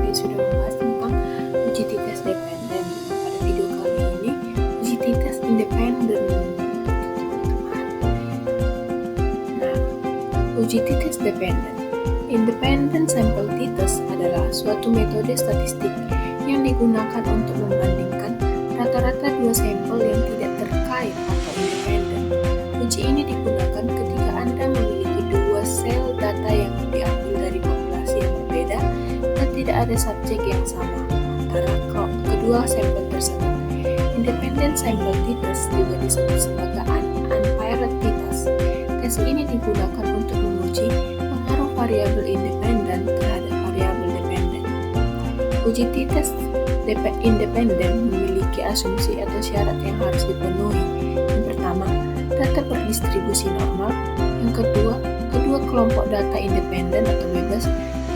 kami sudah membahas tentang uji t-test dependen. Pada video kali ini, uji t-test independen. Uji t-test dependen. Independent sample t-test adalah suatu metode statistik yang digunakan untuk membandingkan rata-rata dua sampel yang tidak terkait atau independen. Uji ini digunakan ketika Anda memiliki dua sel data yang diambil dari populasi yang berbeda dan tidak ada subjek yang sama antara kedua sampel tersebut. Independent sample t-test juga disebut sebagai unpaired t-test. Tes ini digunakan untuk menguji pengaruh variabel independen terhadap variabel dependen. Uji t-test independen memiliki asumsi atau syarat yang harus dipenuhi. Yang pertama, data berdistribusi normal. Yang kedua, kedua kelompok data independen atau bebas.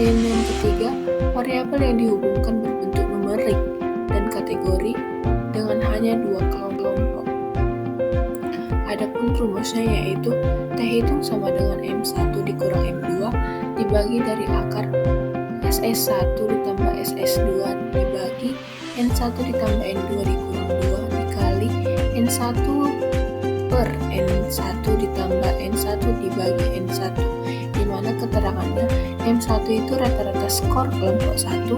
Dan yang ketiga, variabel yang dihubungkan berbentuk numerik dan kategori dengan hanya dua kelompok. Adapun rumusnya yaitu T hitung sama dengan M1 dikurang M2 dibagi dari akar SS1 ditambah SS2 dibagi N1 ditambah N2 dikurang 2 dikali N1 per N1 ditambah N1 dibagi N1, di mana keterangannya M1 itu rata-rata skor kelompok 1,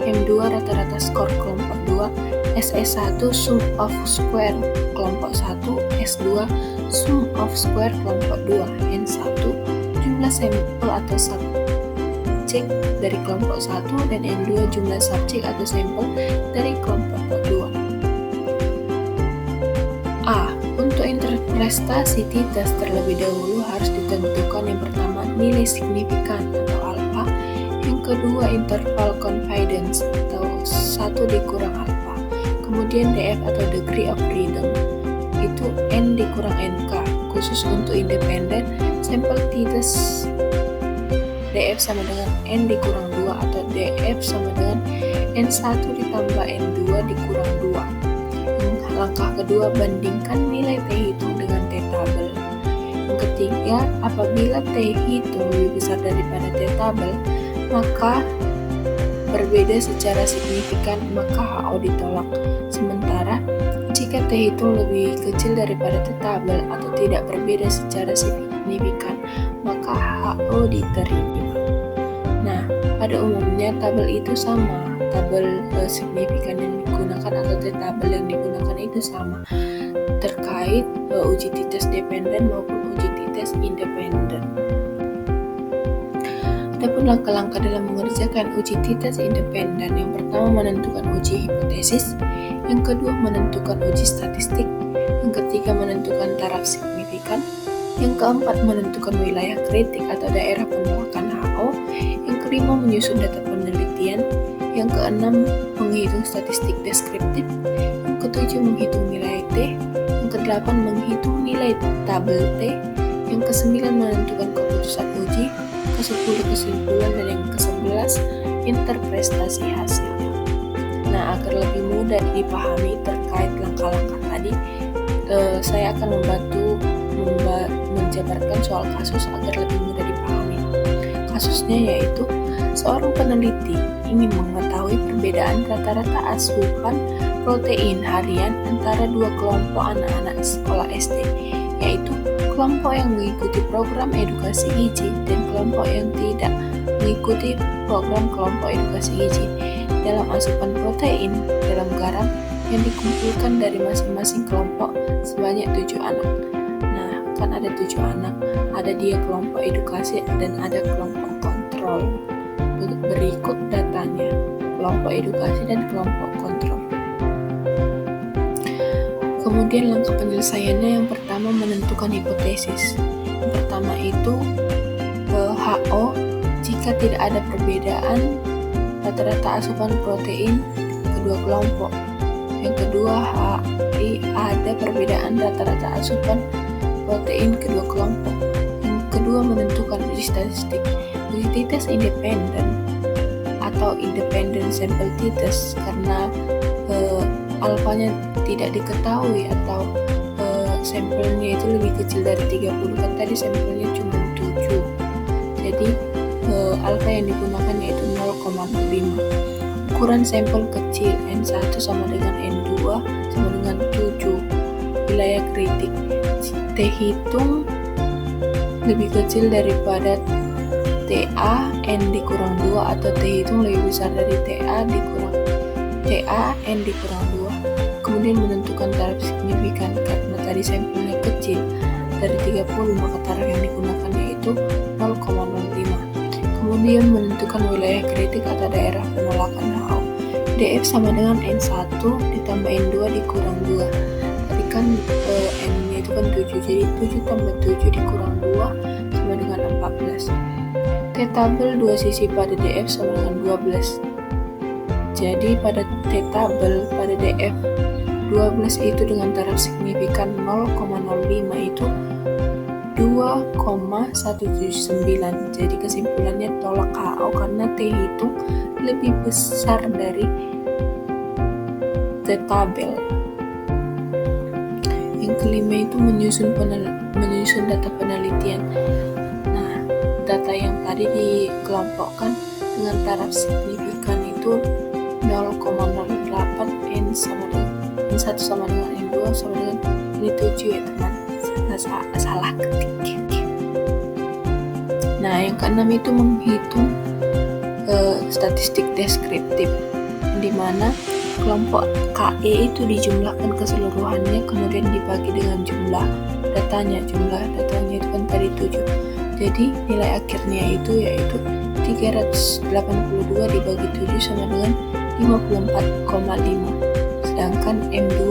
M2 rata-rata skor kelompok 2, SS1 sum of square kelompok 1, S2 sum of square kelompok 2, N1 jumlah sampel atau subjek dari kelompok 1 dan N2 jumlah subjek atau sampel dari kelompok 2. A. Untuk interpretasi t-test terlebih dahulu harus ditentukan yang pertama nilai signifikan atau alpha, yang kedua interval confidence atau 1 dikurang alpha, kemudian DF atau degree of freedom itu N dikurang NK. Khusus untuk independen sampel t-test DF sama dengan N dikurang 2 atau DF sama dengan N1 ditambah N2 dikurang 2. Langkah kedua, bandingkan nilai T hitung dengan T tabel. Yang ketiga, apabila T hitung lebih besar daripada T tabel, maka berbeda secara signifikan, maka HO ditolak. Sementara, jika T hitung lebih kecil daripada T tabel atau tidak berbeda secara signifikan, maka HO diterima. Nah, pada umumnya tabel itu sama, tabel signifikan yang digunakan atau T tabel yang digunakan itu sama terkait uji t-test dependen maupun uji t-test independen. Adapun langkah-langkah dalam mengerjakan uji t-test independen, yang pertama menentukan uji hipotesis, yang kedua menentukan uji statistik, yang ketiga menentukan taraf signifikan, yang keempat menentukan wilayah kritik atau daerah penolakan HO, yang kelima menyusun data penelitian, yang keenam menghitung statistik deskriptif, yang ketujuh menghitung nilai T, yang kedelapan menghitung nilai tabel T, yang kesembilan menentukan keputusan uji, kesepuluh kesimpulan, dan yang kesebelas interpretasi hasilnya. Nah, agar lebih mudah dipahami terkait langkah-langkah tadi, saya akan membantu menjabarkan soal kasus agar lebih mudah dipahami. Kasusnya yaitu seorang peneliti ingin mengetahui perbedaan rata-rata asupan protein harian antara dua kelompok anak-anak sekolah SD, yaitu kelompok yang mengikuti program edukasi gizi dan kelompok yang tidak mengikuti program kelompok edukasi gizi dalam asupan protein dalam garam yang dikumpulkan dari masing-masing kelompok sebanyak 7 anak. Nah, kan ada 7 anak, ada dia kelompok edukasi dan ada kelompok kontrol. Berikut datanya, kelompok edukasi dan kelompok kontrol. Kemudian langkah penyelesaiannya, yang pertama menentukan hipotesis. Yang pertama itu HO jika tidak ada perbedaan rata-rata asupan protein kedua kelompok. Yang kedua, HI ada perbedaan rata-rata asupan protein kedua kelompok. Yang kedua, menentukan uji statistik. Uji t-test independen atau independent sample t-test karena alfanya tidak diketahui atau sampelnya itu lebih kecil dari 30, kan tadi sampelnya cuma 7, jadi alfa yang digunakan yaitu 0,5. ukuran sampel kecil N1 sama dengan N2 sama dengan 7. Wilayah kritik, T hitung lebih kecil daripada TA N dikurang 2 atau T hitung lebih besar dari TA N dikurang 2. Kemudian menentukan taraf signifikan karena tadi sampelnya kecil dari 30, maka taraf yang digunakan yaitu 0,05. Kemudian menentukan wilayah kritik atau daerah penolakan HO. DF sama dengan N1 ditambah N2 dikurang 2. Tadi kan N-nya itu kan 7, jadi 7 tambah 7 dikurang 2 sama dengan 14. T-tabel dua sisi pada DF sama dengan 12. Jadi pada T-tabel pada DF 12 itu dengan taraf signifikan 0,05 itu 2,179. Jadi kesimpulannya tolak HO karena T hitung lebih besar dari T-tabel. Yang kelima itu menyusun data penelitian. Nah, data yang tadi dikelompokkan dengan taraf signifikan itu 0,08 N1 sama dengan N2 sama dengan ini 7 ya teman. Salah ketik. Nah, yang keenam itu menghitung statistik deskriptif, di mana kelompok KE itu dijumlahkan keseluruhannya kemudian dibagi dengan jumlah datanya itu kan tadi 7. Jadi nilai akhirnya itu yaitu 382 dibagi 7 sama dengan 54,5. Sedangkan M2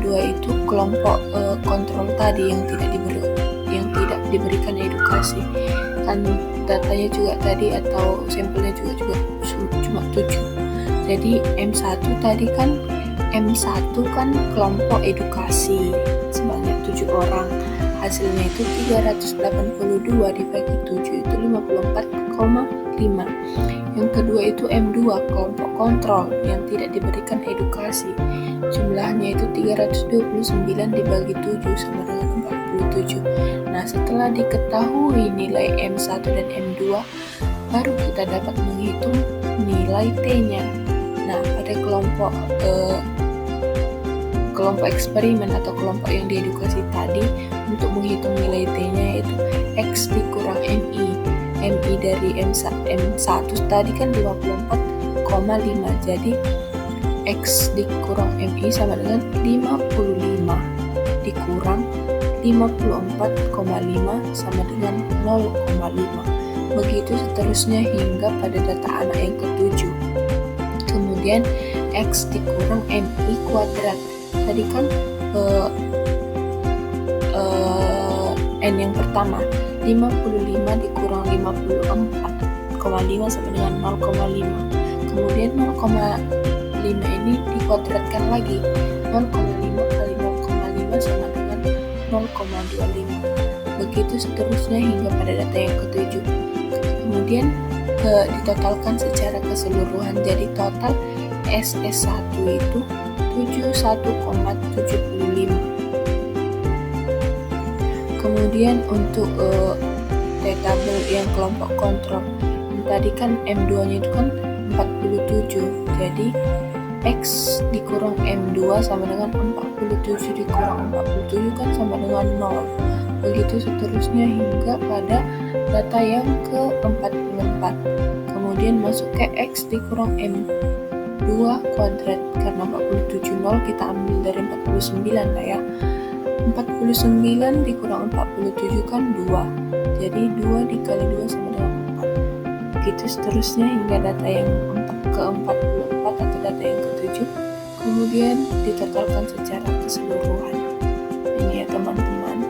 itu kelompok kontrol tadi yang tidak diberikan edukasi, kan datanya juga tadi atau sampelnya juga cuma 7. Jadi M1 kan kelompok edukasi sebanyak 7 orang. Hasilnya itu 382 dibagi 7 itu 54,5. Yang kedua itu M2 kelompok kontrol yang tidak diberikan edukasi. Jumlahnya itu 329 dibagi 7 sama dengan 47. Nah, setelah diketahui nilai M1 dan M2, baru kita dapat menghitung nilai T-nya. Nah, pada kelompok eksperimen atau kelompok yang diedukasi tadi, untuk menghitung nilai T-nya yaitu X dikurang MI. MI dari M1 tadi kan 54,5. Jadi X dikurang MI sama dengan 55 dikurang 54,5 sama dengan 0,5. Begitu seterusnya hingga pada data anak yang ke-7. Kemudian X dikurang MI kuadrat. Tadi kan N yang pertama 55 dikurang 54,5 sama dengan 0,5. Kemudian 0,5 ini dikuadratkan lagi. 0,5 kali 0,5 sama dengan 0,25. Begitu seterusnya hingga pada data yang ke-7. Kemudian ditotalkan secara keseluruhan. Jadi total SS1 itu 71,75. Kemudian untuk T-tabel yang kelompok kontrol, tadi kan M2-nya itu kan 47. Jadi X dikurang M2 sama dengan 47 dikurang 47 kan sama dengan 0. Begitu seterusnya hingga pada data yang ke-44. Kemudian masuk ke X dikurang M2 kuadrat. Karena 47 0 kita ambil dari 49 lah ya. 49 dikurang 47 kan 2. Jadi 2 dikali 2 sama dengan 4. Begitu seterusnya hingga data yang ke-44 atau data yang ke-7. Kemudian ditotalkan secara keseluruhan. Ini ya teman-teman.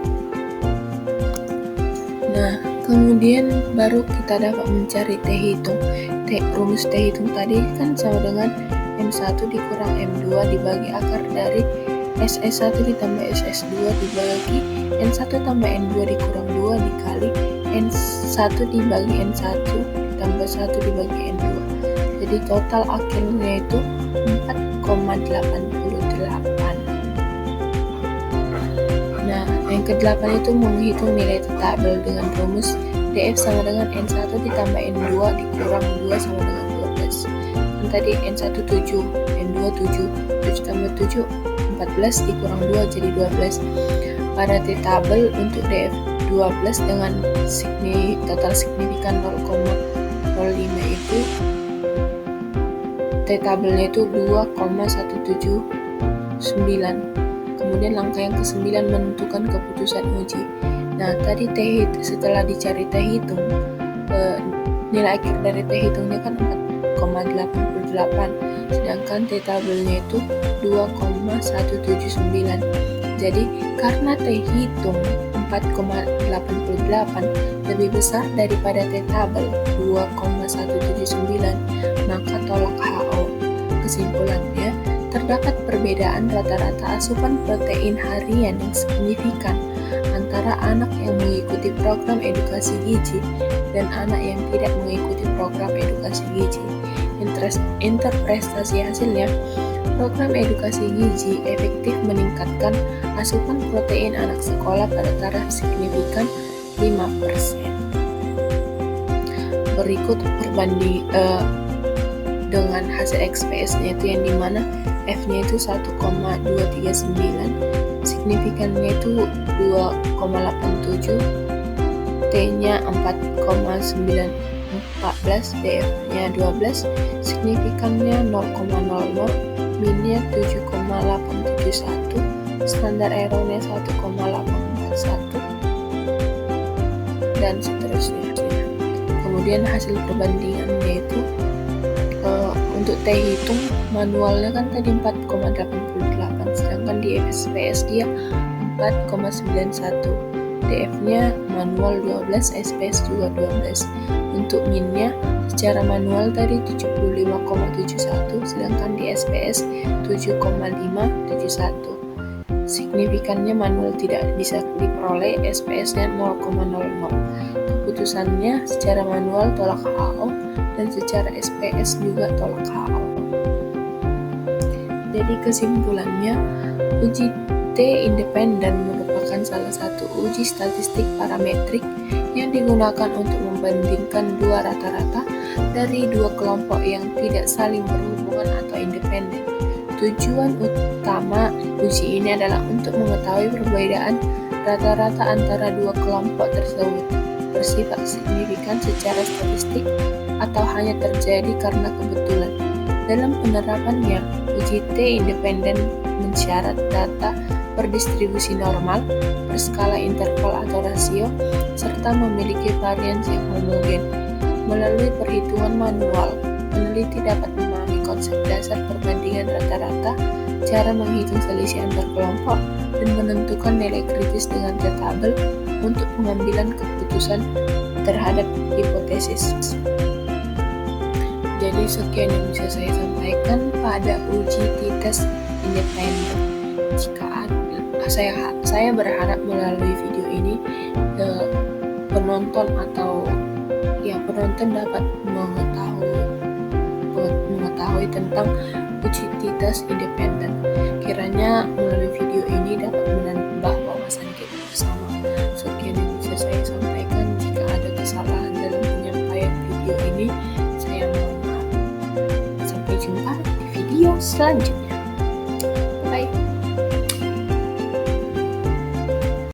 Nah, kemudian baru kita dapat mencari T hitung. Rumus T hitung tadi kan sama dengan M1 dikurang M2 dibagi akar dari SS1 ditambah SS2 dibagi N1 tambah N2 dikurang 2 dikali N1 dibagi N1 ditambah 1 dibagi N2. Jadi total akhirnya itu 4,88. Nah, yang ke-8 itu menghitung nilai T-tabel dengan rumus DF sama dengan N1 ditambah N2 dikurang 2 sama dengan 12. kan tadi N1 7, N2 7, 7 tambah 7 14 dikurang 2 jadi 12. Pada T-tabel untuk DF 12 dengan total signifikan 0,05 itu T-tabelnya itu 2,179. Kemudian langkah yang ke-9 menentukan keputusan uji. Nah, tadi setelah dicari T hitung, nilai akhir dari T hitungnya kan 4,88, sedangkan T tabelnya itu 2,179. Jadi karena T hitung 4,88 lebih besar daripada T tabel 2,179, maka tolak HO. Kesimpulannya, terdapat perbedaan rata-rata asupan protein harian yang signifikan antara anak yang mengikuti program edukasi gizi dan anak yang tidak mengikuti program edukasi gizi. Interpretasi hasilnya, program edukasi gizi efektif meningkatkan asupan protein anak sekolah pada taraf signifikan 5%. Berikut perbanding dengan hasil XPS-nya itu yang dimana F-nya itu 1,239, signifikannya itu 2,87, T-nya 4,914, DF-nya 12, signifikannya 0,00, min-nya 7,871, standar error-nya 1,841, dan seterusnya. Kemudian hasil perbandingannya itu untuk T hitung manualnya kan tadi 4,88, sedangkan di SPS dia 4,91, DF-nya manual 12, SPS juga 12. Untuk min-nya secara manual tadi 75,71, sedangkan di SPS 7,571. Signifikannya manual tidak bisa diperoleh, SPS-nya 0,00. Keputusannya secara manual tolak HO dan secara SPS juga tolak HO. Jadi kesimpulannya, uji T independen merupakan salah satu uji statistik parametrik yang digunakan untuk membandingkan dua rata-rata dari dua kelompok yang tidak saling berhubungan atau independen. Tujuan utama uji ini adalah untuk mengetahui perbedaan rata-rata antara dua kelompok tersebut bersifat signifikan secara statistik atau hanya terjadi karena kebetulan. Dalam penerapannya, uji T independen mensyarat data berdistribusi normal, berskala interval atau rasio, serta memiliki varians yang homogen. Melalui perhitungan manual, peneliti dapat memahami konsep dasar perbandingan rata-rata, cara menghitung selisih antar kelompok, dan menentukan nilai kritis dengan T-tabel untuk pengambilan keputusan terhadap hipotesis. Jadi sekian yang bisa saya sampaikan pada uji t-test independen. Jika saya berharap melalui video ini penonton dapat mengetahui tentang uji t-test independen. Kiranya melalui video ini dapat menambah wawasan kita bersama. Sekian yang bisa saya sampaikan. Jika ada kesalahan dalam penyampaian video ini, saya mohon maaf. Sampai jumpa di video selanjutnya.